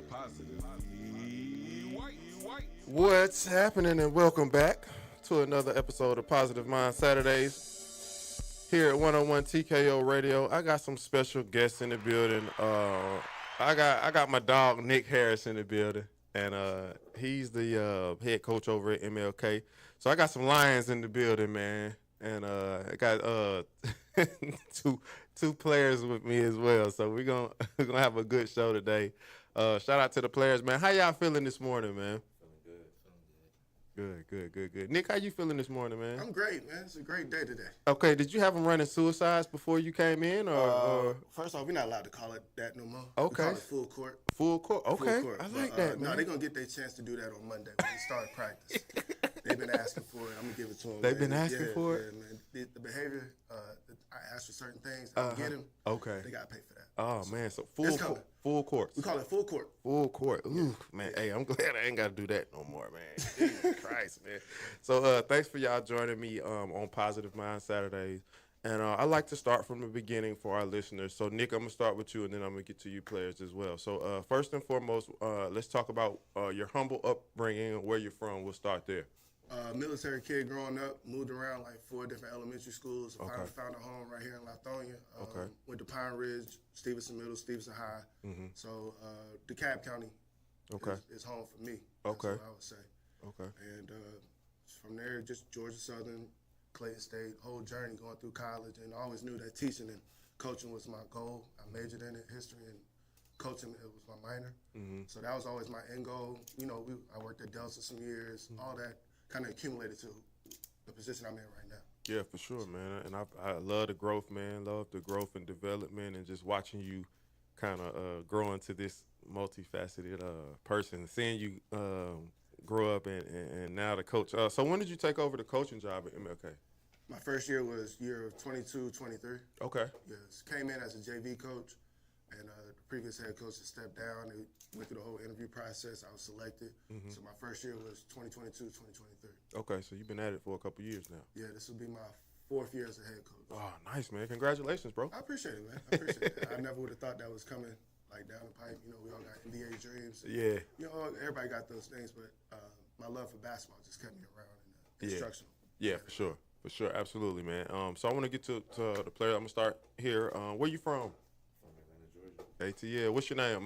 Positive. White. What's happening, and welcome back to another episode of Positive Mind Saturdays here at 101 TKO Radio. I got some special guests in the building. I got my dog Nick Harris in the building, and he's the head coach over at MLK. So I got some Lions in the building, man, and I got two players with me as well. So we're gonna have a good show today. Shout out to the players, man. How y'all feeling this morning, man? Good. Nick, how you feeling this morning, man? I'm great, man. It's a great day today. Okay, did you have them running suicides before you came in, or? First off, we're not allowed to call it that no more. Okay. We call it full court. Full court. Okay, Full court. I like But, that, man. No, they're going to get their chance to do that on Monday when we start practice. They've been asking for it. I'm going to give it to them. They've been asking for it? Yeah, man. The behavior, I asked for certain things. I get them. Okay. They got to pay for that. Oh, man, so It's coming. full court. We call it full court. Full court. Ooh, man. Hey, I'm glad I ain't got to do that no more, man. Jesus Christ, man. So thanks for y'all joining me on Positive Mind Saturdays. And I like to start from the beginning for our listeners. So, Nick, I'm going to start with you, and then I'm going to get to you players as well. So, first and foremost, let's talk about your humble upbringing and where you're from. We'll start there. Military kid growing up, moved around like 4 different elementary schools. Okay. Finally found a home right here in Lithonia. Okay. Went to Pine Ridge, Stevenson Middle, Stevenson High. Mm-hmm. So DeKalb County is home for me. Okay. That's what I would say. Okay. And from there, just Georgia Southern, Clayton State, whole journey going through college. And I always knew that teaching and coaching was my goal. I majored in it, history, and coaching it was my minor. Mm-hmm. So that was always my end goal. You know, I worked at Delta some years, all that kind of accumulated to the position I'm in right now. Yeah, for sure, man. And I love the growth, man. Love the growth and development, and just watching you kind of grow into this multifaceted person. Seeing you grow up and now the coach. So when did you take over the coaching job at MLK? My first year was year of 22, 23. Okay. Yes, came in as a JV coach, and the previous head coach had stepped down. They went through the whole interview process. I was selected. Mm-hmm. So my first year was 2022, 2023. Okay, so you've been at it for a couple years now. Yeah, this will be my 4th year as a head coach. Oh, nice, man. Congratulations, bro. I appreciate it, man. I appreciate it. I never would have thought that was coming like down the pipe. You know, we all got NBA dreams. And, yeah. You know, everybody got those things, but my love for basketball just kept me around and instructional. Yeah, for sure. For sure, absolutely, man. So I want to get to the player. I'm going to start here. Where you from? From Atlanta, Georgia. ATL. What's your name?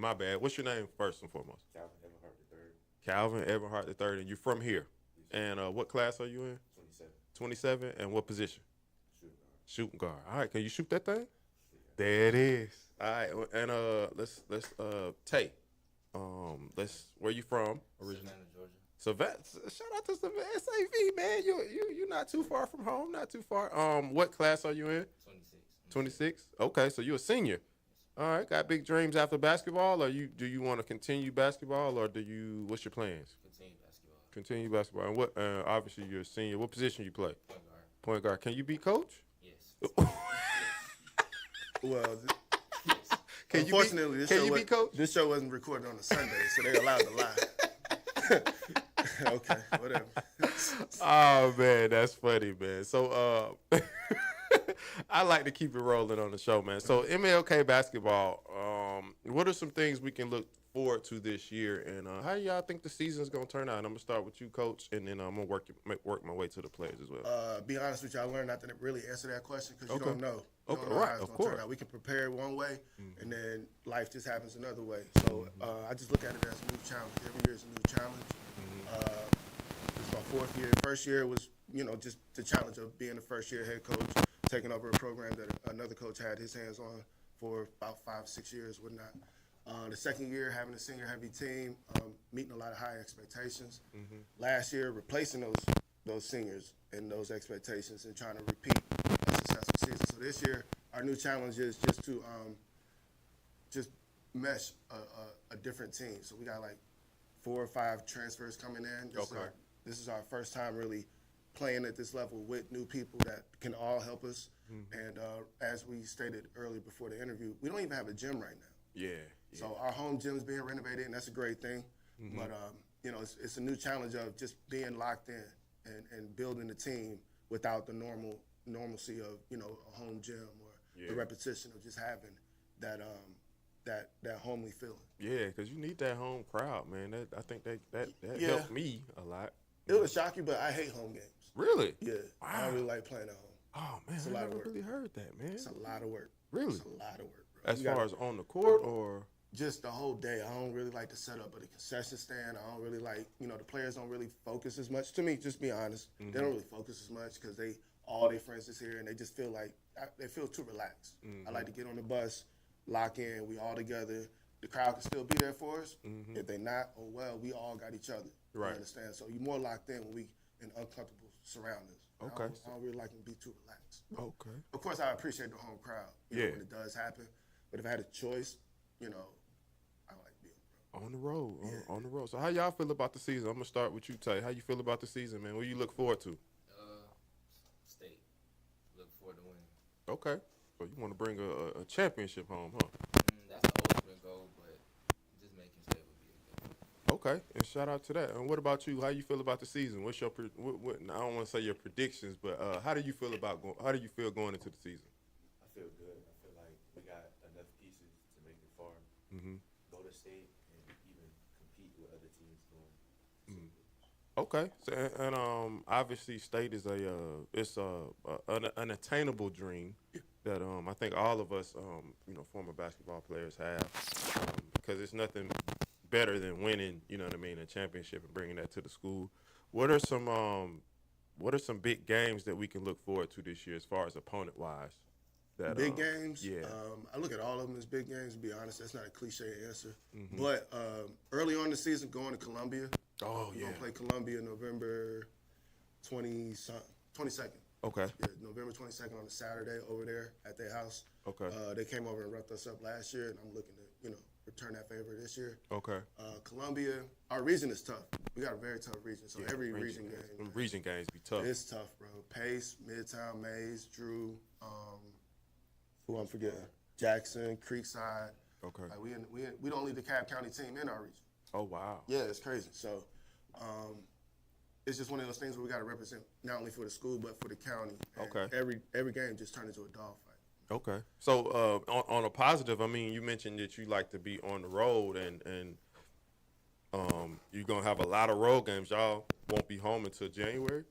My bad. What's your name first and foremost? Calvin Everhart III. Calvin Everhart III. And you're from here. And what class are you in? 27. 27. And what position? Shooting guard. Shooting guard. All right. Can you shoot that thing? Yeah. There it is. All right. And let's Tay. Where you from originally? Savannah, Georgia. Shout out to Savannah, SAV, man. You not too far from home. Not too far. What class are you in? 26. 26. Okay, so you're a senior. All right. Got big dreams after basketball, or do you want to continue basketball, or what's your plans? Continue basketball. And what? Obviously, you're a senior. What position you play? Point guard. Can you be coach? Yes. Well, Unfortunately, this show wasn't recorded on a Sunday, so they're allowed to lie. Okay, whatever. Oh, man, that's funny, man. So I like to keep it rolling on the show, man. So MLK basketball, what are some things we can look forward to this year, and how do y'all think the season's going to turn out? And I'm going to start with you, Coach, and then I'm going to work my way to the players as well. Be honest with you, I learned not to really answer that question because you don't know. Okay, don't know right, how it's of gonna course. turn out. We can prepare one way, and then life just happens another way. So I just look at it as a new challenge. Every year is a new challenge. This is my 4th year. First year was, just the challenge of being the first-year head coach, taking over a program that another coach had his hands on for about 5-6 years, whatnot. The second year, having a senior-heavy team, meeting a lot of high expectations. Last year, replacing those seniors and those expectations and trying to repeat a successful season. So this year, our new challenge is just to just mesh a different team. So we got like 4 or 5 transfers coming in. This is our first time really playing at this level with new people that can all help us. And as we stated earlier before the interview, we don't even have a gym right now. Yeah. So our home gym is being renovated, and that's a great thing. But it's a new challenge of just being locked in and building a team without the normalcy of a home gym or the repetition of just having that that homely feeling. Yeah, because you need that home crowd, man. I think that Yeah. helped me a lot. It would shock you, but I hate home games. Really? Yeah, I Wow. don't really like playing at home. Oh man, It's a I lot of never work. really heard that, man. It's a lot of work. Really? It's a lot of work, bro. As You gotta- far as on the court or just the whole day. I don't really like the setup of the concession stand. I don't really like, the players don't really focus as much. To me, just be honest, they don't really focus as much because all their friends is here and they just feel like they feel too relaxed. I like to get on the bus, lock in, we all together. The crowd can still be there for us. If they not, oh well, we all got each other. Right. You understand? So you're more locked in when we in uncomfortable surroundings. Okay. I don't really like them to be too relaxed. okay? Of course, I appreciate the home crowd. Yeah. When it does happen. But if I had a choice, I like being On the road, on the road. So how y'all feel about the season? I'm gonna start with you, Tay. How you feel about the season, man? What you look forward to? State. Look forward to winning. Okay. So you want to bring a championship home, huh? That's the ultimate goal, but just making state would be a good. Okay, and shout out to that. And what about you? How you feel about the season? What's your what I don't want to say your predictions, but how do you feel how do you feel going into the season? I feel good. I feel like we got enough pieces to make it far. Go to state and even compete with other teams going. Okay, so and obviously state is an attainable dream that I think all of us former basketball players have because it's nothing better than winning, you know what I mean, a championship and bringing that to the school. What are some big games that we can look forward to this year as far as opponent wise? big games. Yeah. I look at all of them as big games. To be honest, that's not a cliche answer. But early on in the season, going to Columbia. Oh We're yeah. gonna play Columbia November 22nd. Okay. Yeah, November 22nd on a Saturday over there at their house. Okay. They came over and roughed us up last year, and I'm looking to return that favor this year. Okay. Columbia, our region is tough. We got a very tough region, so every region game. Them region games be tough. It's tough, bro. Pace, Midtown, Mays, Drew, who I'm forgetting, Jackson, Creekside. Okay. Like we don't lead the Cobb County team in our region. Oh wow. Yeah, it's crazy. So it's just one of those things where we got to represent not only for the school but for the county. And Okay. Every game just turned into a dogfight. Okay. So on a positive, I mean, you mentioned that you like to be on the road, and you're gonna have a lot of road games. Y'all won't be home until January.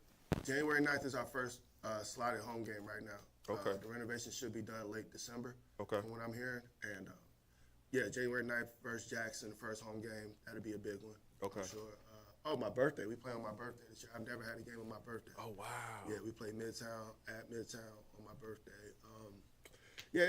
January 9th is our first slotted home game right now. Okay. The renovation should be done late December. Okay. From what I'm hearing, and yeah, January 9th versus Jackson, the first home game. That'll be a big one. Okay. I'm sure. My birthday. We play on my birthday this year. I've never had a game on my birthday. Oh wow. Yeah, we play Midtown at Midtown on my birthday. Yeah,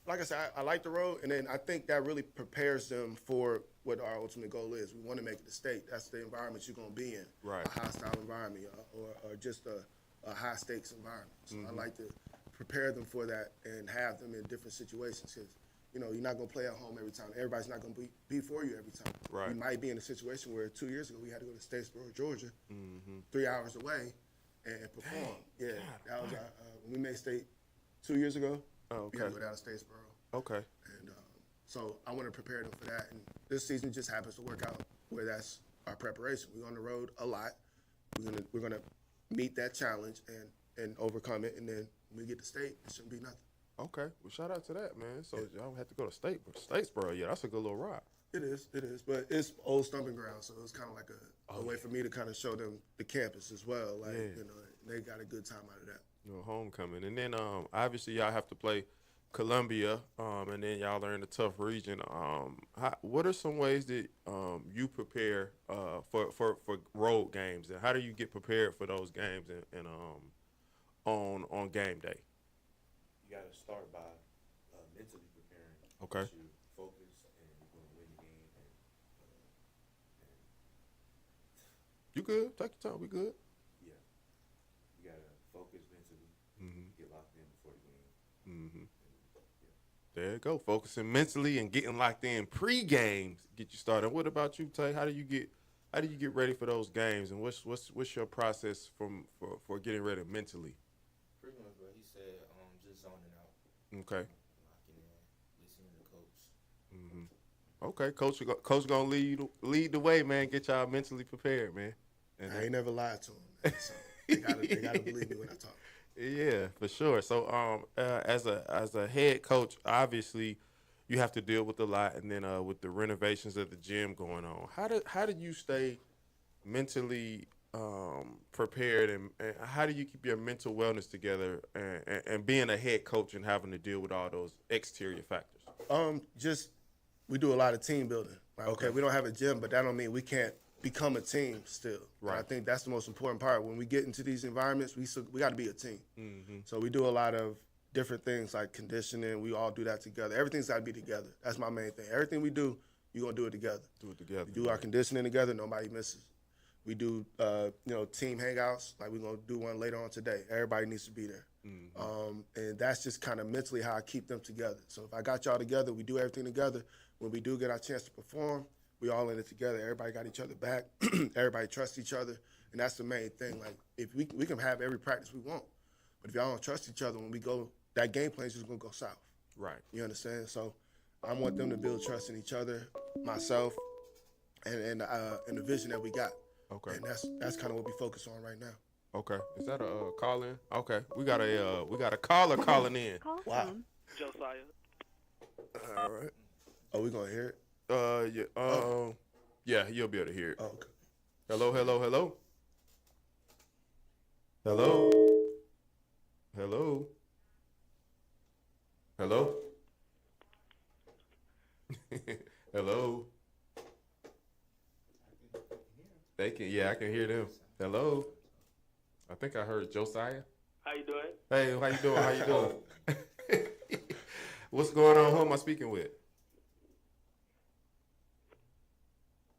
like I said, I like the road, and then I think that really prepares them for what our ultimate goal is. We want to make it to state. That's the environment you're going to be in. Right. A hostile environment or just a high stakes environment. So I like to prepare them for that and have them in different situations because, you're not going to play at home every time. Everybody's not going to be for you every time. Right. You might be in a situation where 2 years ago we had to go to Statesboro, Georgia, 3 hours away and perform. Dang. Yeah, God, that was we made state 2 years ago. Oh, We had to okay. go down to Statesboro. Okay. And so I want to prepare them for that. And this season just happens to work out where that's our preparation. We're on the road a lot. We're gonna meet that challenge and overcome it. And then when we get to state, it shouldn't be nothing. Okay. Well, shout out to that, man. So y'all have to go to Statesboro. Yeah, that's a good little ride. It is, but it's old stomping ground, so it's kind of like a way for me to kind of show them the campus as well. Like, they got a good time out of that. Homecoming, and then obviously y'all have to play Columbia, and then y'all are in a tough region. What are some ways that you prepare for road games, and how do you get prepared for those games and on game day? You got to start by mentally preparing. Okay. To focus and you're going to win the game. And You good? Take your time. We good. yeah, you got to focus mentally. Get locked in before the game. There you go. Focusing mentally and getting locked in pre-games get you started. What about you, Tay? How do you get ready for those games, and what's your process for getting ready mentally? Pretty much, bro. He said, just zoning out, Okay. locking in, listening to coach. Okay, coach gonna lead the way, man. Get y'all mentally prepared, man. And I ain't never lied to them, man, so they gotta believe me when I talk. yeah, for sure. So as a head coach, obviously, you have to deal with a lot, and then with the renovations of the gym going on. How did you stay mentally prepared, and how do you keep your mental wellness together, and being a head coach and having to deal with all those exterior factors? Just we do a lot of team building. Like, okay, we don't have a gym, but that don't mean we can't become a team still. Right. And I think that's the most important part. When we get into these environments, we got to be a team. So we do a lot of different things like conditioning. We all do that together. Everything's got to be together. That's my main thing. Everything we do, you're going to do it together. Do it together. We do our conditioning together. Nobody misses. We do, team hangouts. Like we're going to do one later on today. Everybody needs to be there. And that's just kind of mentally how I keep them together. So if I got y'all together, we do everything together. When we do get our chance to perform, we all in it together. Everybody got each other back. Everybody trusts each other. And that's the main thing. Like, if we can have every practice we want. But if y'all don't trust each other, when we go, that game plan is just going to go south. Right. You understand? So I want them to build trust in each other, myself, and the vision that we got. Okay. And that's kind of what we focus on right now. Okay. Is that a call in? Okay. We got a caller calling in. Wow. Josiah. All right. Oh, we gonna hear it? Yeah. Yeah, you'll be able to hear it. Oh, okay. Hello. Hello. Hello. Hello. They can. Yeah, I can hear them. Hello. I think I heard Josiah. How you doing? Hey, how you doing? What's going on? Who am I speaking with?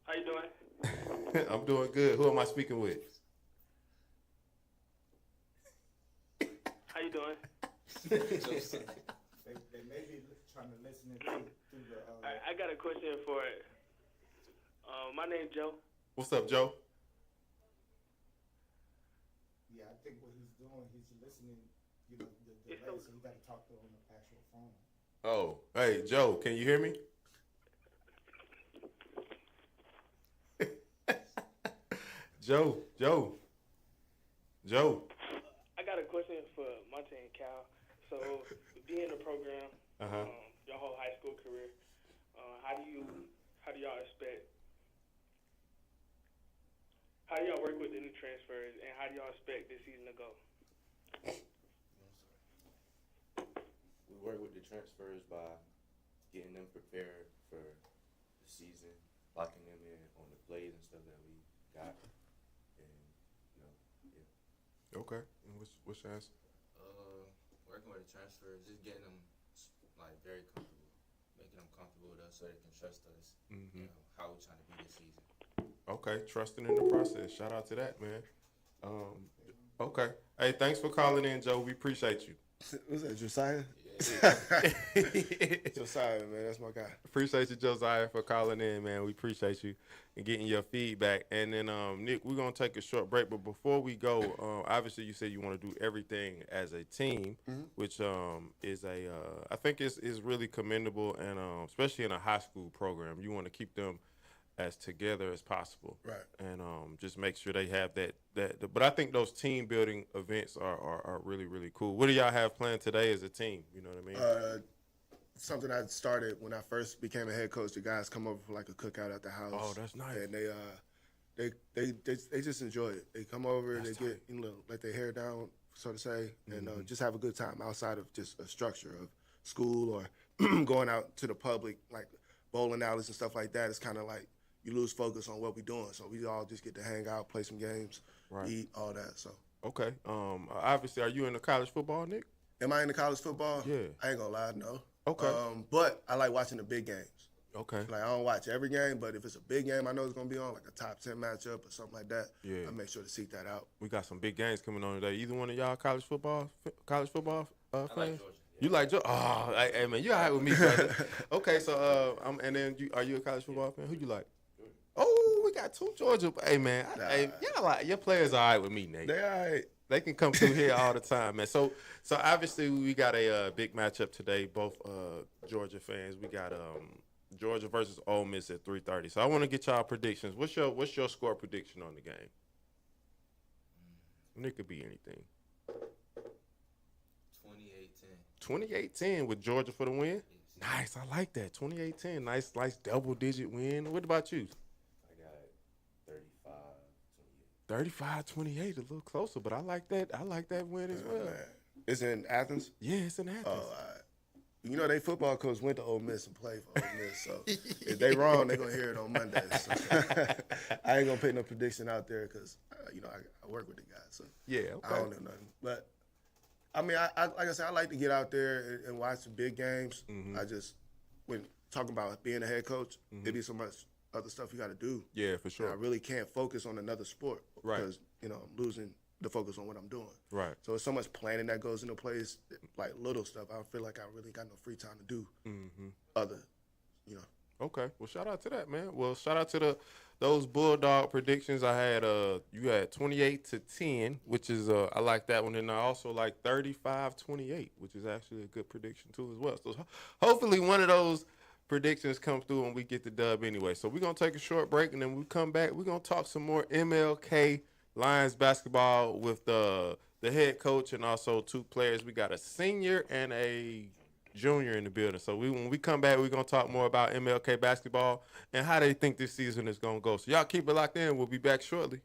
How you doing? I'm doing good. Who am I speaking with? How you doing? They may be trying to listen through the. I got a question for it. My name's Joe. What's up, Joe? Yeah, I think what he's doing, he's listening. The delay, so you got to talk to him on the actual phone. Oh, hey, Joe, can you hear me? Joe. I got a question for Monte and Cal. So, being in the program, your whole high school career, how do y'all expect? How do y'all work with the new transfers, and how do y'all expect this season to go? We work with the transfers by getting them prepared for the season, locking them in on the plays and stuff that we got, and yeah. Okay. And what's your answer? Working with the transfers, just getting them like very comfortable, making them comfortable with us so they can trust us. You know how we're trying to be this season. Okay, trusting in the process. Shout out to that, man. Okay. Hey, thanks for calling in, Joe. We appreciate you. Was that Josiah? Josiah, man, that's my guy. Appreciate you, Josiah, for calling in, man. We appreciate you and getting your feedback. And then, Nick, we're going to take a short break. But before we go, obviously you said you want to do everything as a team, which is I think is really commendable. And especially in a high school program, you want to keep them as together as possible. Right. And just make sure they have that. But I think those team building events are really, really cool. What do y'all have planned today as a team? You know what I mean? Something I started when I first became a head coach. The guys come over for like a cookout at the house. Oh, that's nice. And they just enjoy it. They come over, they get let their hair down, so to say, and just have a good time outside of just a structure of school or going out to the public, like bowling alleys and stuff like that. It's kind of like you lose focus on what we're doing. So we all just get to hang out, play some games, eat, all that. So Okay. Obviously, are you into college football, Nick? am I into college football? Yeah. I ain't gonna lie, no. Okay. But I like watching the big games. Okay. Like, I don't watch every game, but if it's a big game I know it's going to be on, like a top 10 matchup or something like that, Yeah. I make sure to seek that out. We got some big games coming on today. Either one of y'all college football I fans? like Georgia. You like Georgia? Oh, hey, man, you all right with me, brother. Okay, so and then are you a college football fan? Who you like? Oh, we got two Georgia. Hey, man, y'all like your players all right with me, Nate. They all right. They can come through here all the time, man. So obviously we got a big matchup today. Both Georgia fans. We got Georgia versus Ole Miss at 3:30. So I want to get y'all predictions. What's your score prediction on the game? And it could be anything. 28-10. 28-10 with Georgia for the win. Yes. Nice. I like that. 28-10. Nice double-digit win. What about you? I got 35, 35-28. 28. A little closer, but I like that. I like that win as well. Man. It's in Athens. Yeah, it's in Athens. Oh, all right. You know, they football coach went to Ole Miss and played for Ole Miss. So if they wrong, they're going to hear it on Monday. So I ain't going to put no prediction out there because, I work with the guys. So Yeah, okay. I don't know nothing. But, I mean, I like I said, I like to get out there and watch the big games. I just, when talking about being a head coach, it be so much other stuff you got to do. Yeah, for sure. And I really can't focus on another sport Right. because, I'm losing the focus on what I'm doing. Right. So it's so much planning that goes into place, like little stuff. I feel like I really got no free time to do other. Okay. Well, shout out to that, man. Well, shout out to those Bulldog predictions. I had you had 28-10, which is I like that one, and I also like 35-28, which is actually a good prediction too as well. So hopefully one of those predictions come through and we get the dub anyway. So we're gonna take a short break, and then we come back. We're gonna talk some more MLK Lions basketball with the head coach and also two players. We got a senior and a junior in the building. So when we come back, we're going to talk more about MLK basketball and how they think this season is going to go. So y'all keep it locked in. We'll be back shortly.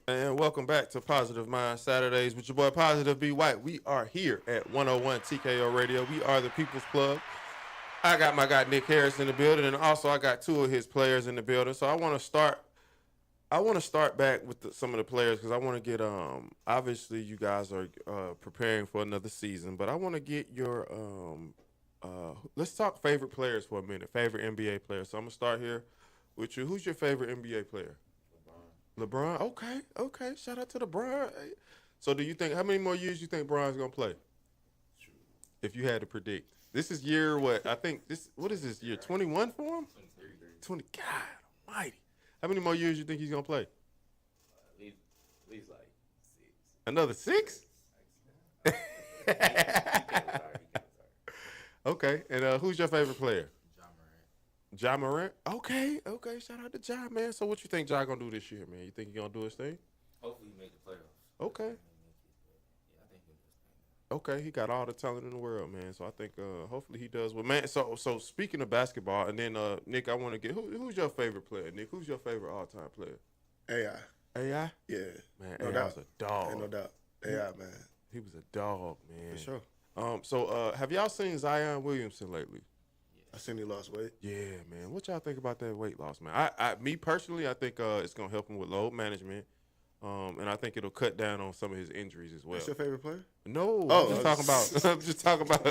And welcome back to Positive Mind Saturdays with your boy Positive B. White. We are here at 101 TKO Radio. We are the People's Plug. I got my guy Nick Harris in the building, and also I got two of his players in the building. So I want to start back with some of the players because I want to get obviously you guys are preparing for another season, but I want to get your let's talk favorite players for a minute. Favorite NBA players. So I'm gonna start here with you. Who's your favorite NBA player? LeBron. Okay. Shout out to LeBron. Hey. So do you think how many more years you think Bron's gonna play? If you had to predict. This is year what? I think what is this year? 21 for him? 20. God almighty. How many more years you think he's gonna play? At least like 6. Another 6? He can't retire. Okay. And who's your favorite player? John Morant. Ja Morant? Okay. Shout out to Ja, man. So what you think Ja gonna do this year, man? You think he gonna do his thing? Hopefully he make the playoffs. Okay. Yeah, I think he'll do his thing. Okay, he got all the talent in the world, man. So I think hopefully he does well, man. So speaking of basketball, and then Nick, I want to get who's your favorite player, Nick? Who's your favorite all-time player? AI. AI? Yeah. Man, No AI doubt. was a dog. Ain't no doubt. AI, man. He was a dog, man. For sure. So have y'all seen Zion Williamson lately? I seen he lost weight. Yeah, man. What y'all think about that weight loss, man? Me personally, I think it's gonna help him with load management, and I think it'll cut down on some of his injuries as well. What's your favorite player? No, Oh, I'm just talking about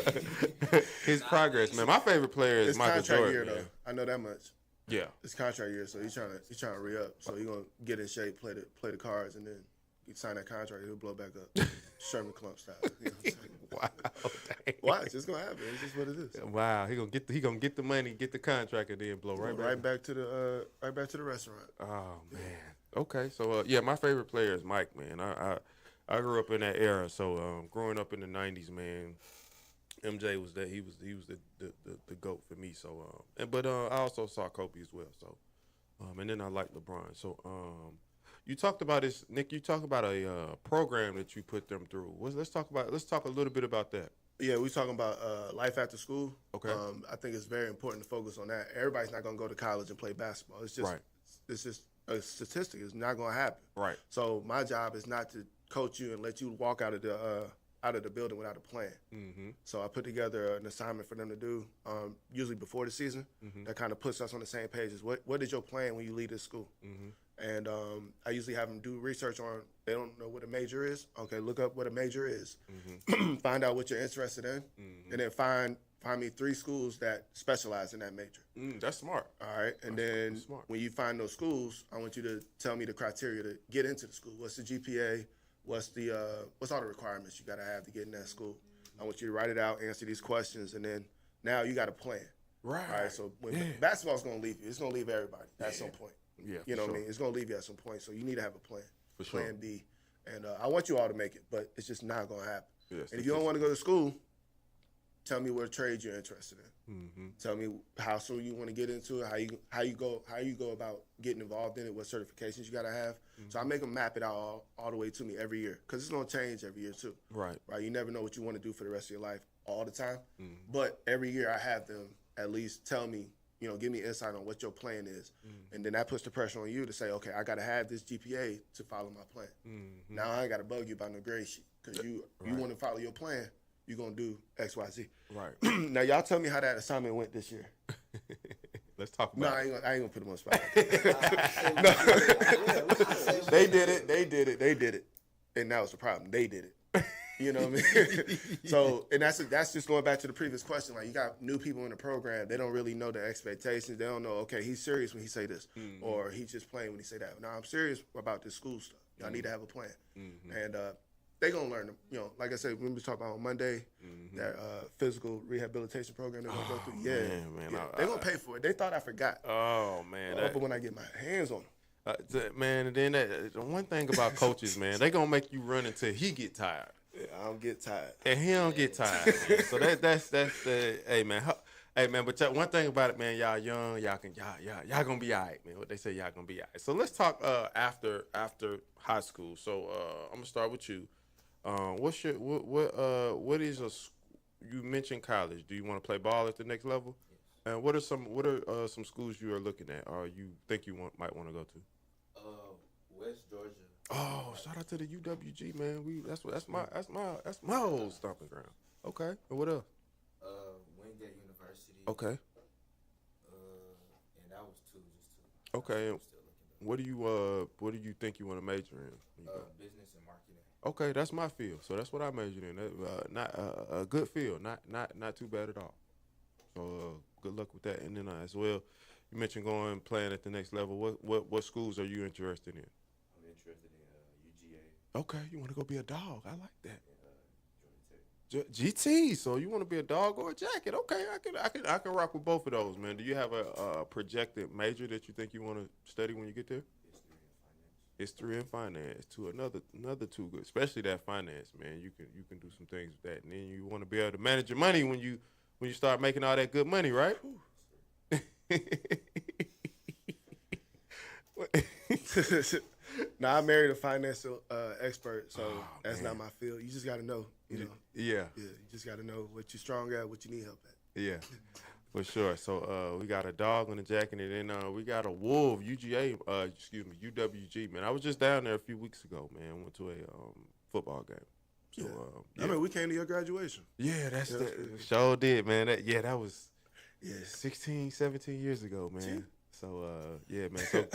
his progress, man. My favorite player is It's Michael contract Jordan. year Man. though. I know that much. Yeah, It's contract year, so he's trying to re up. So he's gonna get in shape, play the cards, and then he sign that contract. He'll blow back up, Sherman Clump style. You know what I'm saying? wow, dang. Watch, it's gonna happen. It's just what it is. Wow, he gonna get the money, get the contract, and then blow right back. Back to the restaurant. Oh man. Okay, so yeah, my favorite player is Mike, man. I grew up in that era, so growing up in the '90s, man, MJ was that he was the GOAT for me. So but I also saw Kobe as well. So and then I like LeBron. So you talked about this, Nick. You talked about a program that you put them through. Let's talk a little bit about that. Yeah, we talking about life after school. Okay. I think it's very important to focus on that. Everybody's not gonna go to college and play basketball. It's just Right. it's just a statistic. It's not gonna happen. Right. So my job is not to coach you and let you walk out of the building without a plan. Mm-hmm. So I put together an assignment for them to do, usually before the season. Mm-hmm. That kind of puts us on the same page. Is what is your plan when you leave this school? Mm-hmm. And I usually have them do research on. They don't know what a major is. Okay, look up what a major is. Mm-hmm. Find out what you're interested in, Mm-hmm. and then find me 3 schools that specialize in that major. That's smart. All right, and then that's smart. when you find those schools, I want you to tell me the criteria to get into the school. What's the GPA? What's all the requirements you got to have to get in that school? I want you to write it out, answer these questions, and then now you got a plan. Right. All right, so when basketball's going to leave you. It's going to leave everybody at some point. Yeah. You know for what I sure. mean? It's going to leave you at some point, so you need to have a plan. For sure. Plan B. And I want you all to make it, but it's just not going to happen. Yes, And if you don't want to go to school, tell me what trade you're interested in. Mm-hmm. Tell me how soon you want to get into it, how you go about getting involved in it, what certifications you got to have. Mm-hmm. So I make them map it out all the way to me every year because it's going to change every year too. Right. Right? You never know what you want to do for the rest of your life all the time. Mm-hmm. But every year I have them at least tell me, give me insight on what your plan is. Mm-hmm. And then that puts the pressure on you to say, okay, I got to have this GPA to follow my plan. Mm-hmm. Now I ain't got to bug you about no grade sheet because you want to follow your plan. You're going to do X, Y, Z. Right. Now, y'all tell me how that assignment went this year. Let's talk No, about I it. ain't gonna put them on the spot. They did it. And that was the problem. They did it. You know what I mean? So, and that's just going back to the previous question. Like, you got new people in the program. They don't really know the expectations. They don't know, okay, he's serious when he say this. Mm-hmm. Or he's just playing when he say that. No, I'm serious about this school stuff. Y'all need to have a plan. Mm-hmm. And they gonna learn, like I said, when we talk about on Monday, that physical rehabilitation program they're gonna go through. Yeah, man, they're gonna pay for it. They thought I forgot. Oh man, But when I get my hands on them, man. And then the one thing about coaches, man, they gonna make you run until he get tired, I don't get tired. and he don't get tired. Man. So that's the hey man. Hey man, but one thing about it, man, y'all young, y'all gonna be all right, man. What they say, y'all gonna be all right. So let's talk after high school. So I'm gonna start with you. What is you mentioned college? Do you want to play ball at the next level? Yes. And what are some schools you are looking at, or you think you might want to go to? West West Georgia. Oh, shout out to the UWG, man. That's my old stomping ground. Okay, and what else? Wingate University. Okay, And that was two, just two. okay. I'm still looking up. What do you think you want to major in? when you go? Business and marketing. Okay, that's my field, so that's what I majored in. Not a good field, not too bad at all. So good luck with that. And then as well, you mentioned playing at the next level. What schools are you interested in? I'm interested in UGA Okay, you want to go be a dog. I like that. and Georgia Tech. GT. So you want to be a dog or a jacket? Okay, I can rock with both of those, man. Do you have a projected major that you think you want to study when you get there? History and finance. To another two good, especially that finance, man. You can do some things with that, and then you want to be able to manage your money when you start making all that good money, right? Now I married a financial expert, so that's man. not my field. You just got to know, you know. Yeah. Yeah, you just got to know what you're strong at, what you need help at. Yeah, for sure. So we got a dog on the jacket, and then we got a wolf, UWG, man. I was just down there a few weeks ago, man. Went to a football game. So Yeah. I mean, we came to your graduation. yeah, that's Yeah, the that's pretty sure did, man. That was Yeah. 16, 17 years ago, man. See? So yeah, man. So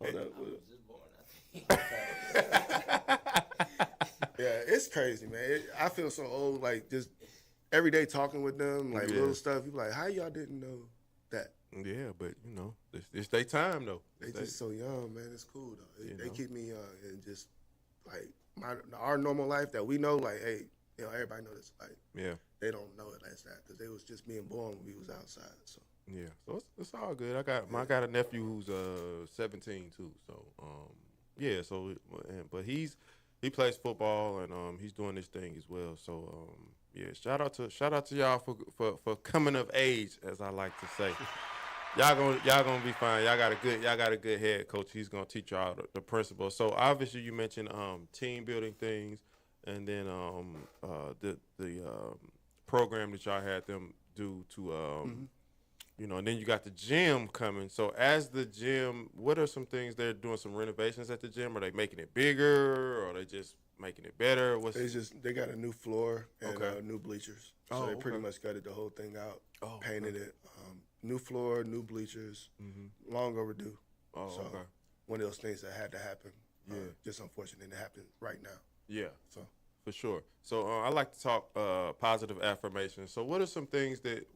Hold up. I was just born, I think. Yeah, it's crazy, man. I feel so old, like just every day talking with them, like Yeah. little stuff. You be like, how y'all didn't know that? yeah, but it's their time though. They just so young, man. It's cool though. You They know? keep me young and just like our normal life that we know, like, hey, everybody know this. Like, Yeah. they don't know it as that because they was just being born when we was outside. So Yeah, so it's all good. I got a nephew who's 17 too. So yeah, so but he plays football and he's doing this thing as well. So yeah, shout out to y'all for coming of age, as I like to say. Y'all gonna be fine. Y'all got a good head coach. He's gonna teach y'all the principles. So obviously you mentioned team building things, and then the program that y'all had them do to and then you got the gym coming. So as the gym, what are some things they're doing? Some renovations at the gym? Are they making it bigger, or are they just making it better? they got a new floor and Okay. new bleachers. So Oh, they pretty okay. much gutted the whole thing out, Oh, painted it. New floor, new bleachers, long overdue. Oh, So okay. one of those things that had to happen. Yeah. Just unfortunate it happened right now. Yeah. So For sure. So I like to talk positive affirmations. So what are some things that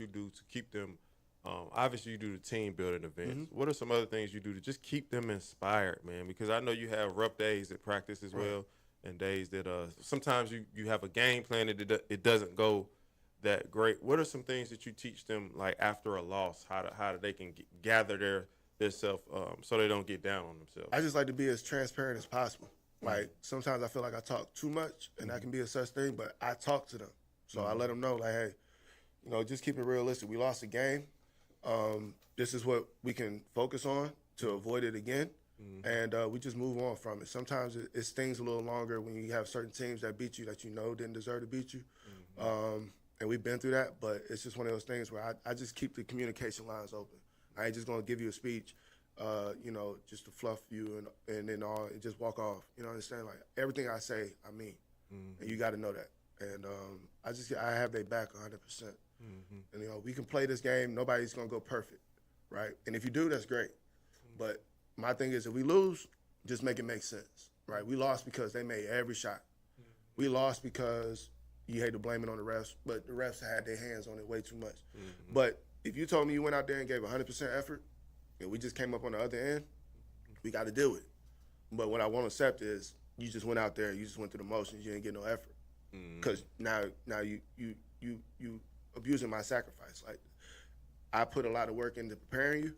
you do to keep them? Obviously, you do the team building events. What are some other things you do to just keep them inspired, man? Because I know you have rough days at practice as well, and days that sometimes you have a game plan and it doesn't go that great. What are some things that you teach them, like after a loss, how they can gather their self so they don't get down on themselves? I just like to be as transparent as possible. Like sometimes I feel like I talk too much, and that can be a such thing. But I talk to them, so I let them know, like, hey, just keep it realistic. We lost the game. This is what we can focus on to avoid it again, and we just move on from it. Sometimes it stings a little longer when you have certain teams that beat you that didn't deserve to beat you, and we've been through that. But it's just one of those things where I just keep the communication lines open. I ain't just gonna give you a speech. Just to fluff you and then and just walk off. Understand? Like everything I say, I mean, and you got to know that. And I have their back 100%. And we can play this game. Nobody's gonna go perfect, right? And if you do, that's great. But my thing is, if we lose, just make it make sense, right? We lost because they made every shot. We lost because you hate to blame it on the refs, but the refs had their hands on it way too much. But if you told me you went out there and gave 100% effort, and we just came up on the other end, we got to deal with it. But what I won't accept is you just went out there, you just went through the motions, you didn't get no effort. Because now you abusing my sacrifice. Like I put a lot of work into preparing you.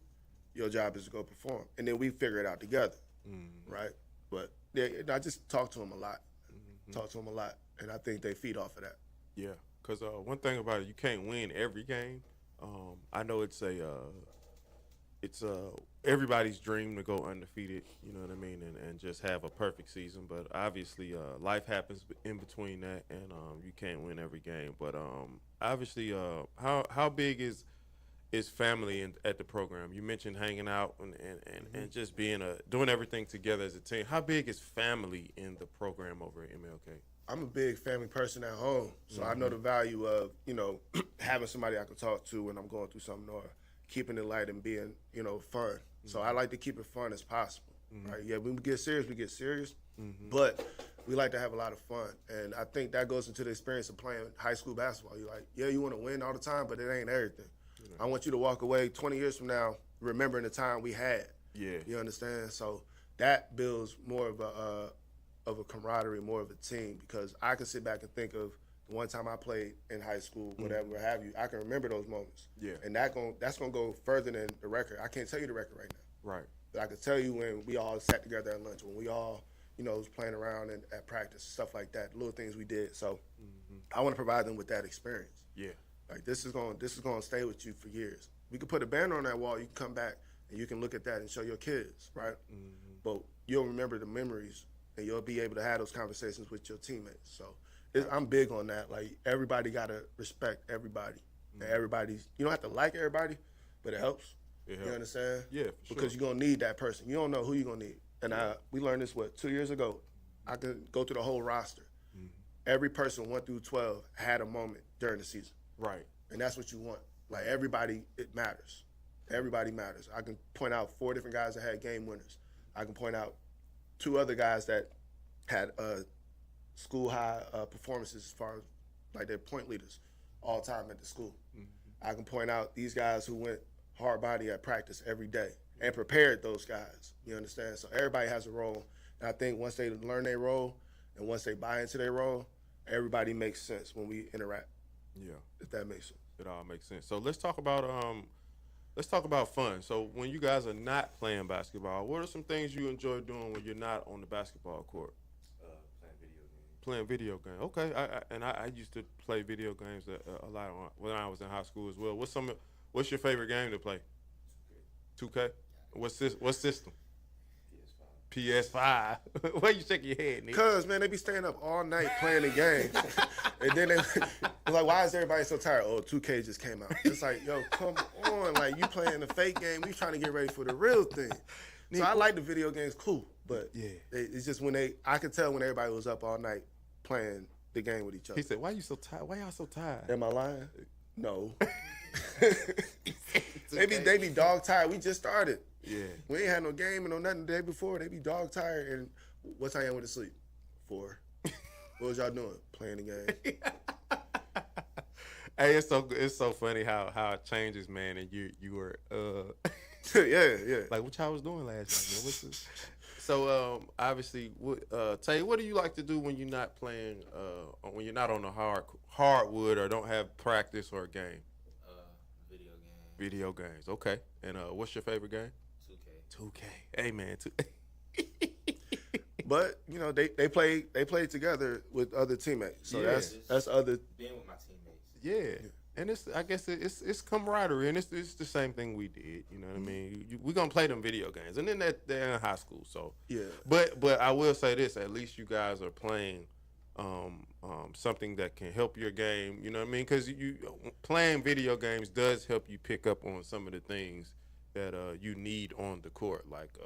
Your job is to go perform, and then we figure it out together, right? But I just talk to them a lot, and I think they feed off of that. Yeah, because one thing about it, you can't win every game. I know it's everybody's dream to go undefeated, you know what I mean, and just have a perfect season. But obviously, life happens in between that, and you can't win every game. But obviously, how big is is family at the program? You mentioned hanging out and just doing everything together as a team. How big is family in the program over at MLK? I'm a big family person at home, so I know the value of, having somebody I can talk to when I'm going through something, or keeping it light and being, fun. So I like to keep it fun as possible, right? Yeah, when we get serious, but we like to have a lot of fun. And I think that goes into the experience of playing high school basketball. You're like, yeah, you want to win all the time, but it ain't everything. I want you to walk away 20 years from now remembering the time we had. Yeah. You understand? So that builds more of a camaraderie, more of a team, because I can sit back and think of the one time I played in high school, whatever have you. I can remember those moments. Yeah. And that's gonna go further than the record. I can't tell you the record right now. Right. But I can tell you when we all sat together at lunch, when we all, was playing around and at practice, stuff like that, little things we did. So I want to provide them with that experience. Yeah. Like this is going to stay with you for years. We could put a banner on that wall. You can come back and you can look at that and show your kids, right? But you'll remember the memories and you'll be able to have those conversations with your teammates. So I'm big on that. Like everybody got to respect everybody. And everybody's, you don't have to like everybody, but it helps. You understand? Yeah, for sure. Because you're going to need that person. You don't know who you're going to need. And we learned this, 2 years ago? I could go through the whole roster. Every person 1 through 12 had a moment during the season. Right. And that's what you want. Like everybody, it matters. Everybody matters. I can point out 4 different guys that had game winners. I can point out 2 other guys that had school high performances as far as like their point leaders all time at the school. I can point out these guys who went hard body at practice every day and prepared those guys. You understand? So everybody has a role. And I think once they learn their role and once they buy into their role, everybody makes sense when we interact. Yeah. If that makes sense. It all makes sense. So let's talk about fun. So when you guys are not playing basketball, what are some things you enjoy doing when you're not on the basketball court? Playing video games. Playing video games. Okay. I used to play video games a lot when I was in high school as well. What's your favorite game to play? 2K. What system? PS5. Why you shaking your head, nigga? Cause man, they be staying up all night playing the game, and then it's like, why is everybody so tired? Oh, 2K just came out. It's like, yo, come on, like you playing a fake game. We trying to get ready for the real thing. So I like the video games, cool, but it's just I could tell when everybody was up all night playing the game with each other. He said, "Why you so tired? Why y'all so tired?" Am I lying? No. They be dog tired. We just started. Yeah. We ain't had no game and no nothing the day before. They be dog tired. And what time y'all went to sleep? 4. What was y'all doing? Playing the game. Hey, it's so funny how it changes, man. And you were yeah. like what y'all was doing last night, man? What's this? So obviously, Tay, what do you like to do when you're not playing? When you're not on the hardwood or don't have practice or a game? Video games. Video games. Okay. And what's your favorite game? 2K. Hey man, But they play together with other teammates. So that's other. Being with my teammates. Yeah. And I guess it's camaraderie, and it's the same thing we did. You know what I mean? We're gonna play them video games, and then they're in high school. So yeah. But I will say this: at least you guys are playing something that can help your game. You know what I mean? Because playing video games does help you pick up on some of the things that you need on the court, like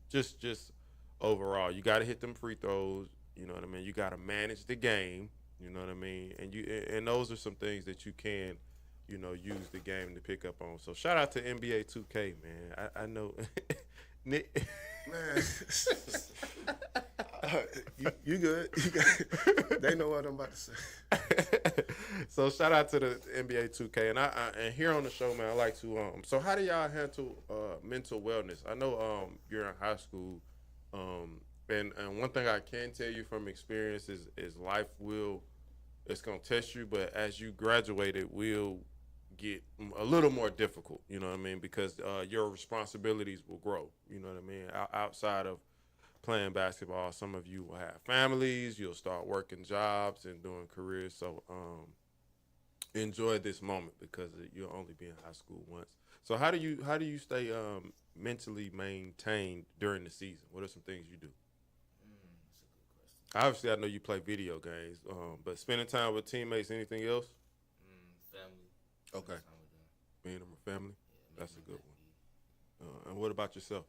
just overall. You got to hit them free throws. You know what I mean? You got to manage the game. You know what I mean? And those are some things that you can, use the game to pick up on. So shout out to NBA 2K, man. I know, Nick. Man, you good? They know what I'm about to say. So shout out to the NBA 2K, and here on the show, man, I like to. So how do y'all handle mental wellness? I know you're in high school, and one thing I can tell you from experience is life it's gonna test you, but as you graduate, it will get a little more difficult. You know what I mean? Because your responsibilities will grow. You know what I mean? Outside of playing basketball, some of you will have families. You'll start working jobs and doing careers. So enjoy this moment because you'll only be in high school once. So how do you stay mentally maintained during the season? What are some things you do? That's a good question. Obviously, I know you play video games, but spending time with teammates, anything else? Family. Okay. Time with them. Being in my family. Yeah, That's a making good them one. happy. And what about yourself?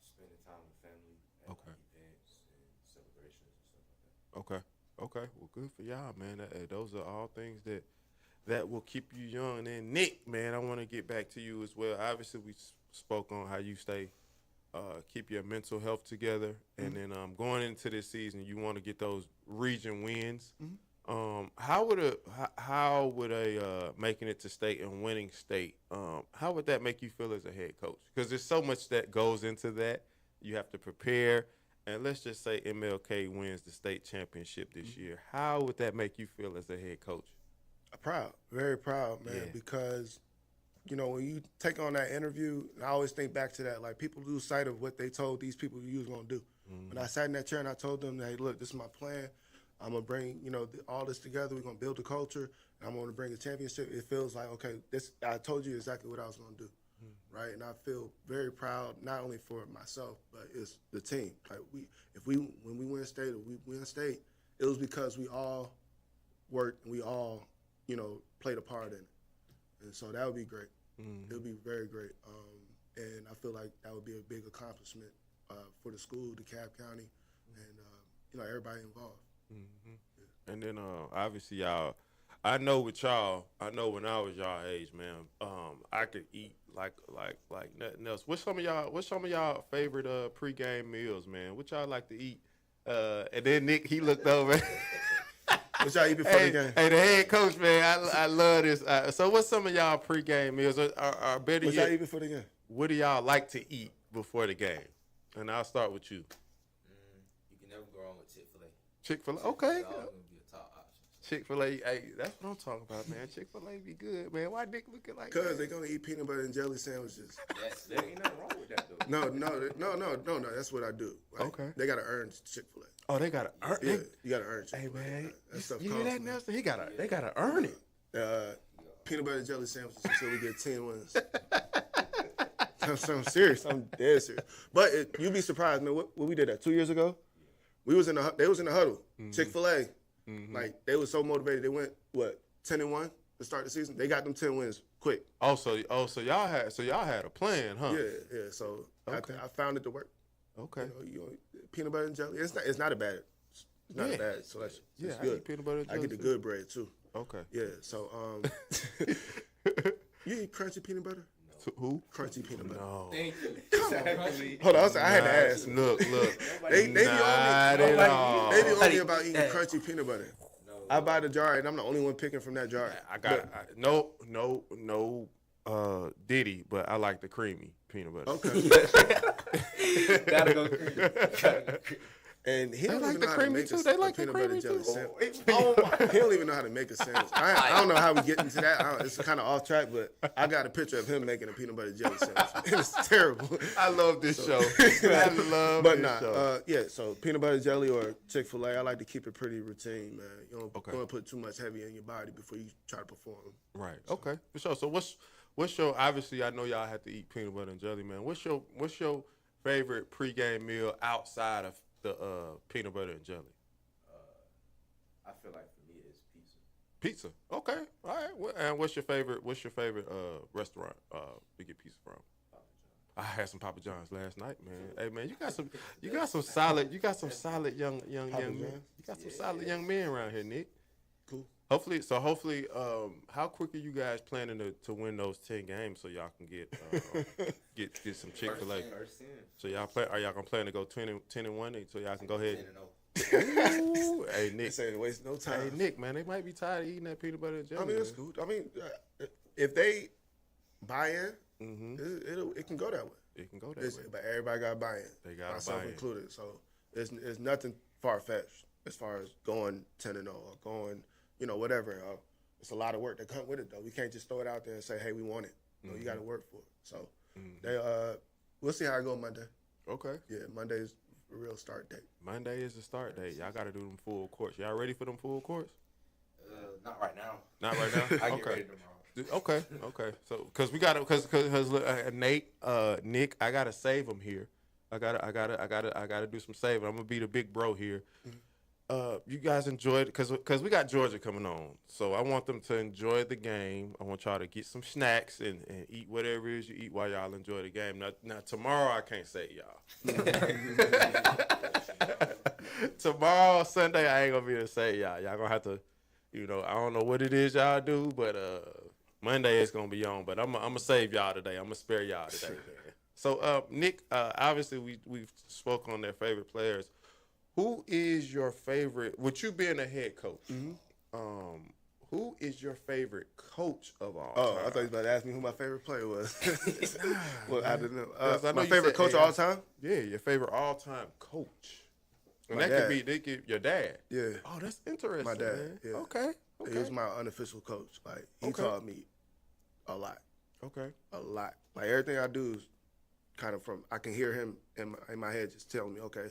Spending time with family at Okay. events and celebrations and stuff like that. Okay. Well, good for y'all, man. Those are all things that will keep you young. And Nick, man, I want to get back to you as well. Obviously, we spoke on how you stay, keep your mental health together, and then going into this season, you want to get those region wins. How would a making it to state and winning state? How would that make you feel as a head coach? Because there's so much that goes into that. You have to prepare. And let's just say MLK wins the state championship this year. How would that make you feel as a head coach? Proud, very proud, man, Yeah. because, you know, when you take on that interview, I always think back to that. Like, people lose sight of what they told these people you was going to do. When I sat in that chair and I told them, hey, look, this is my plan. I'm going to bring, you know, all this together. We're going to build a culture. And I'm going to bring a championship. It feels like, okay, I told you exactly what I was going to do, right? And I feel very proud, not only for myself, but it's the team. Like, when we win state or we win state, it was because we all worked and we all, you know, played a part in it. And so that would be great. It would be very great. And I feel like that would be a big accomplishment for the school, DeKalb County, and, you know, everybody involved. And then obviously y'all, I know with y'all, I know when I was y'all age, man, I could eat like nothing else. What's some of y'all favorite pregame meals, man? What y'all like to eat? And then Nick, he looked over. What y'all eat before the game? Hey, the head coach, man, I love this. So what's some of y'all pregame meals? Or better What y'all yet, eat before the game? what do y'all like to eat before the game? And I'll start with you. You can never go wrong with Chick-fil-A. Chick-fil-A, okay. It's always gonna be a top option. Chick-fil-A, hey, that's what I'm talking about, man. Chick-fil-A be good, man. Why Nick looking like Because that? they're going to eat peanut butter and jelly sandwiches. Yes, There ain't nothing wrong with that though. No. That's what I do. Like, Okay. They got to earn Chick-fil-A. Oh, they gotta earn. Yeah, you got to earn Hey Chick-fil-A. man, That stuff you hear costs, that, man. Nelson? They gotta earn it. Peanut butter and jelly sandwiches until we get 10 wins. I'm serious. I'm dead serious. But you'd be surprised, man. What we did that 2 years ago? They was in the huddle. Chick-fil-A. Like, they were so motivated. They went 10-1 to start the season. They got them 10 wins quick. So y'all had a plan, huh? Yeah. So Okay. I found it to work. Okay. You know, peanut butter and jelly. It's not a bad. It's not Yeah. a bad selection. Yeah, It's I good. eat peanut butter and I get jelly the too. good bread too. Okay. Yeah. So you eat crunchy peanut butter? So, who? Crunchy peanut butter. No. Thank you. Exactly. Hold on, I had to ask. Look. They be Not on me. at all. They be on me about eating crunchy peanut butter. No. I buy the jar and I'm the only one picking from that jar. I got no Diddy, but I like the creamy peanut butter. Okay. Gotta go cream. And he They don't like even the know how to creamy make too. a They like the peanut butter creamy jelly too. sandwich. He don't even know how to make a sandwich. I don't know how we get into that. It's kind of off track, but I got a picture of him making a peanut butter jelly sandwich. It's terrible. I love this show. I love But this show. so peanut butter jelly or Chick-fil-A, I like to keep it pretty routine, man. You don't Okay. want to put too much heavy in your body before you try to perform. Right. Okay. For sure. So what's your obviously I know y'all have to eat peanut butter and jelly, man. What's your favorite pregame meal outside of the peanut butter and jelly? I feel like for me it's pizza. Pizza. Okay. All right. And what's your favorite restaurant to get pizza from? Papa John. I had some Papa John's last night, man. Hey man, you got some solid young men. John's? You got some solid young men around here, Nick. Cool. Hopefully, how quick are you guys planning to win those 10 games so y'all can get some Chick-fil-A? First in. So are y'all gonna plan to go 10-1 so y'all can go ahead? 10-0. Ooh, hey Nick, This ain't waste no hey time. Nick, man, they might be tired of eating that peanut butter and jelly. I mean, it's man. cool. I mean, if they buy in, Mhm. it can go that way. It can go that way. But everybody got to buy in. They gotta myself buy in. included. So it's nothing far fetched as far as going 10-0 or going, whatever. It's a lot of work that come with it though. We can't just throw it out there and say, hey, we want it. You got to work for it. So we'll see how it go Monday. Okay. Yeah, Monday's the real start date. Monday is the start date. Y'all got to do them full courts. Y'all ready for them full courts? Not right now. Not right now. I get Okay. ready tomorrow. Okay. So, cause we gotta, cause Nate, Nick, I gotta save him here. I gotta do some saving. I'm gonna be the big bro here. you guys enjoyed because we got Georgia coming on, so I want them to enjoy the game. I want y'all to get some snacks and eat whatever it is you eat while y'all enjoy the game. Now tomorrow I can't say y'all. Tomorrow Sunday I ain't gonna be able to say y'all. Y'all gonna have to, I don't know what it is y'all do, but Monday it's gonna be on. But I'm gonna save y'all today. I'm gonna spare y'all today, man. So Nick, obviously we've spoke on their favorite players. Who is your favorite? With you being a head coach, who is your favorite coach of all time? Oh, I thought you was about to ask me who my favorite player was. Well, I didn't know. I know My you favorite said coach of all time? Yeah, your favorite all-time coach. And My that dad. could be your dad. Yeah. Oh, that's interesting. My dad, Man. yeah. Okay. He was my unofficial coach. Like, he Okay. taught me a lot. Okay. A lot. Like, everything I do is kind of from, I can hear him in my head just telling me, okay,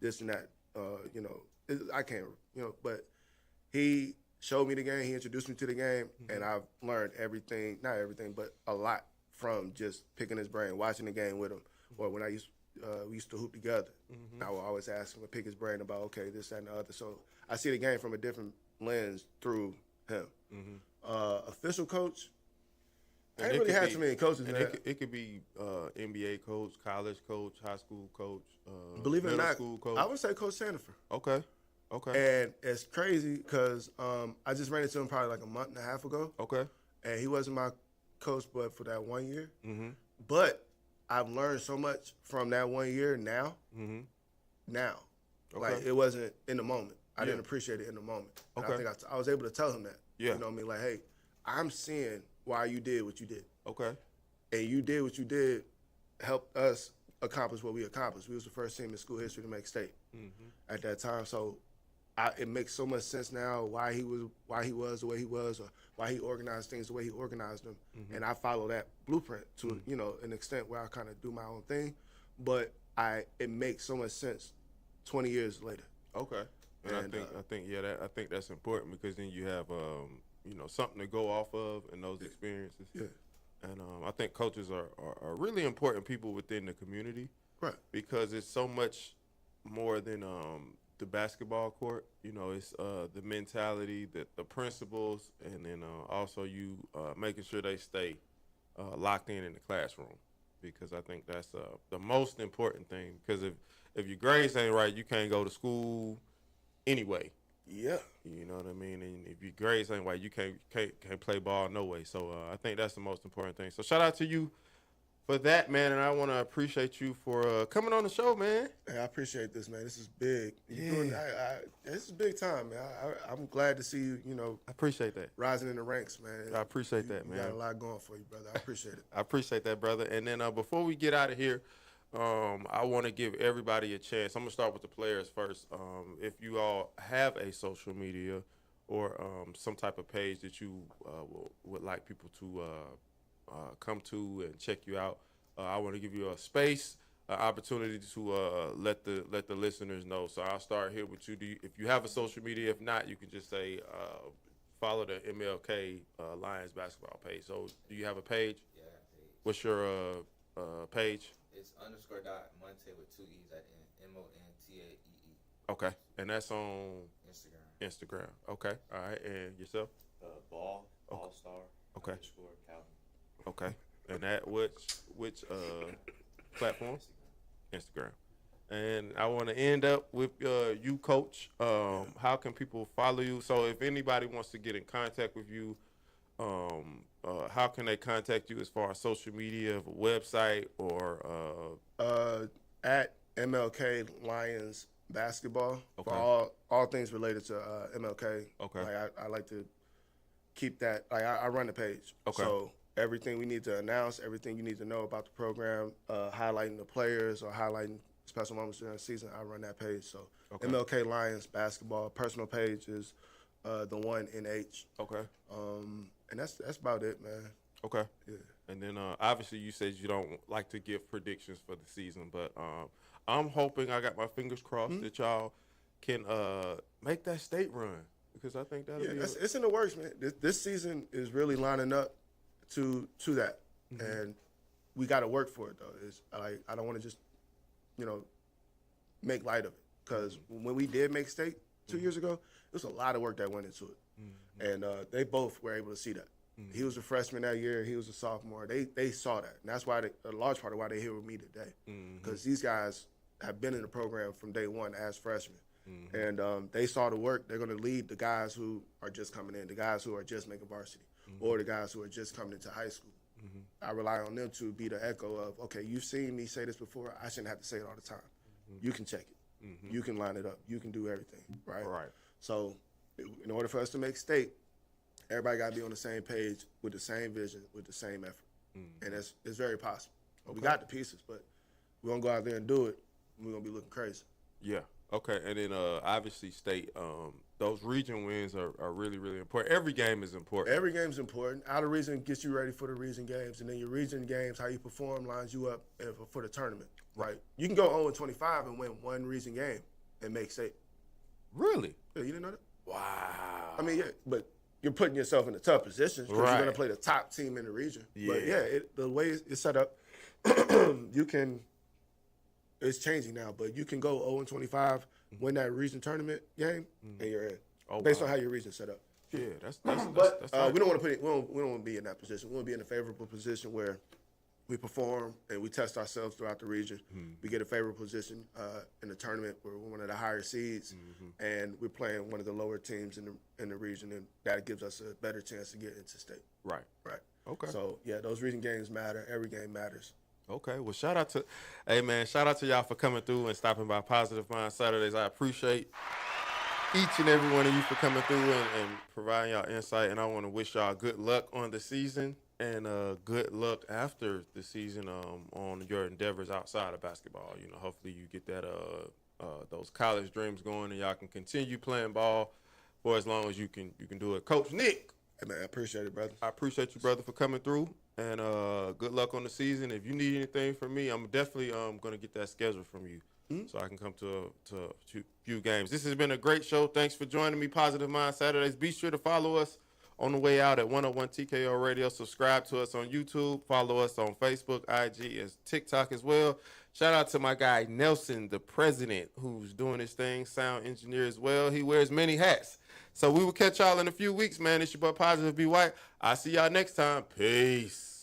this and that. I can't, but he showed me the game. He introduced me to the game, and I've learned everything, not everything, but a lot from just picking his brain, watching the game with him. Or when we used to hoop together, I would always ask him to pick his brain about, okay, this, that, and the other. So I see the game from a different lens through him. Official coach, I And ain't it really could had be- too many coaches, And man. it could be NBA coach, college coach, high school coach, Believe it or middle not, school coach. I would say Coach Sandifer. Okay. And it's crazy because I just ran into him probably like a month and a half ago, Okay. and he wasn't my coach but for that 1 year. Mm-hmm. But I've learned so much from that 1 year now. Mm-hmm. Now. Okay. Like, it wasn't in the moment. I Yeah. didn't appreciate it in the moment. And Okay. I think I was able to tell him that. Yeah. You know what I mean? Like, hey, I'm seeing why you did what you did. Okay. And you did what you did, helped us accomplish what we accomplished. We was the first team in school history to make state at that time. So it makes so much sense now why he was the way he was, or why he organized things the way he organized them. And I follow that blueprint to an extent where I kind of do my own thing, but it makes so much sense 20 years later. Okay. And I think that's important because then you have something to go off of in those experiences. Yeah. And I think coaches are really important people within the community. Right. Because it's so much more than the basketball court. It's the mentality, the principles, and then also you making sure they stay locked in the classroom. Because I think that's the most important thing. Because if your grades ain't right, you can't go to school anyway. Yeah. You know what I mean? And if your grades ain't right, you can't play ball no way. So I think that's the most important thing. So shout out to you for that, man. And I want to appreciate you for coming on the show, man. Hey, I appreciate this, man. This is big. This is big time, man. I'm glad to see you, I appreciate that. rising in the ranks, man. I appreciate that, You man. got a lot going for you, brother. I appreciate it. I appreciate that, brother. And then before we get out of here, I want to give everybody a chance. I'm going to start with the players first. If you all have a social media or some type of page that you would like people to come to and check you out, I want to give you a space, opportunity to let the listeners know. So I'll start here with you. If you have a social media, if not, you can just say follow the MLK Lions basketball page. So do you have a page? Yeah, I got a page. What's your page? It's _Monte with 2 E's at the end. MONTAEE. Okay, and that's on Instagram. Instagram. Okay, all right, and yourself? Ball star. Okay. _ Calvin. Okay, and that which platform? Instagram. And I want to end up with you, Coach. How can people follow you? So if anybody wants to get in contact with you, how can they contact you as far as social media, a website, or At MLK Lions basketball Okay. for all things related to MLK. Okay. Like I like to keep that. Like I run the page. Okay. So everything we need to announce, everything you need to know about the program, highlighting the players or highlighting special moments during the season, I run that page. So Okay. MLK Lions basketball personal page is the one NH. Okay. And that's about it, man. Okay. Yeah. And then obviously you said you don't like to give predictions for the season, but I'm hoping, I got my fingers crossed that y'all can make that state run, because I think that'll be it's in the works, man. This season is really lining up to that, and we got to work for it though. It's like I don't want to just make light of it, because when we did make state, 2 years ago. There was a lot of work that went into it, and they both were able to see that. He was a freshman that year. He was a sophomore. They saw that, and that's why a large part of why they're here with me today, because these guys have been in the program from day one as freshmen, and they saw the work. They're going to lead the guys who are just coming in, the guys who are just making varsity, or the guys who are just coming into high school. I rely on them to be the echo of, okay, you've seen me say this before. I shouldn't have to say it all the time. You can check it. You can line it up. You can do everything, right? Right. So in order for us to make state, everybody got to be on the same page with the same vision, with the same effort. And it's very possible. We got the pieces, but we're going to go out there and do it, and we're going to be looking crazy. Yeah. Okay. And then obviously state, those region wins are really, really important. Every game is important. Every game's important. Out of region gets you ready for the region games, and then your region games, how you perform, lines you up for the tournament. Right. You can go 0-25 and win one region game and make state. Really? Yeah, you didn't know that? Wow. I mean, yeah, but you're putting yourself in a tough position because Right. you're going to play the top team in the region. Yeah. But yeah, the way it's set up, it's changing now, but you can go 0-25, win that region tournament game, and you're in. Based on how your region's set up. Yeah, that's But that's we don't want to we don't want to be in that position. We want to be in a favorable position where we perform and we test ourselves throughout the region. We get a favorable position in the tournament where we're one of the higher seeds, and we're playing one of the lower teams in the region, and that gives us a better chance to get into state. Right. Right. Okay. So yeah, those region games matter. Every game matters. Okay. Well, shout out to y'all for coming through and stopping by Positive Mind Saturdays. I appreciate each and every one of you for coming through and providing y'all insight. And I want to wish y'all good luck on the season and good luck after the season on your endeavors outside of basketball. You know, hopefully you get that those college dreams going and y'all can continue playing ball for as long as you can do it. Coach Nick. Hey man, I appreciate it, brother. I appreciate you, brother, for coming through, and good luck on the season. If you need anything from me, I'm definitely going to get that schedule from you so I can come to a few games. This has been a great show. Thanks for joining me, Positive Mind Saturdays. Be sure to follow us on the way out at 101 TKO Radio. Subscribe to us on YouTube. Follow us on Facebook, IG, and TikTok as well. Shout out to my guy, Nelson, the president, who's doing his thing, sound engineer as well. He wears many hats. So we will catch y'all in a few weeks, man. It's your boy Positive B. White. I'll see y'all next time. Peace.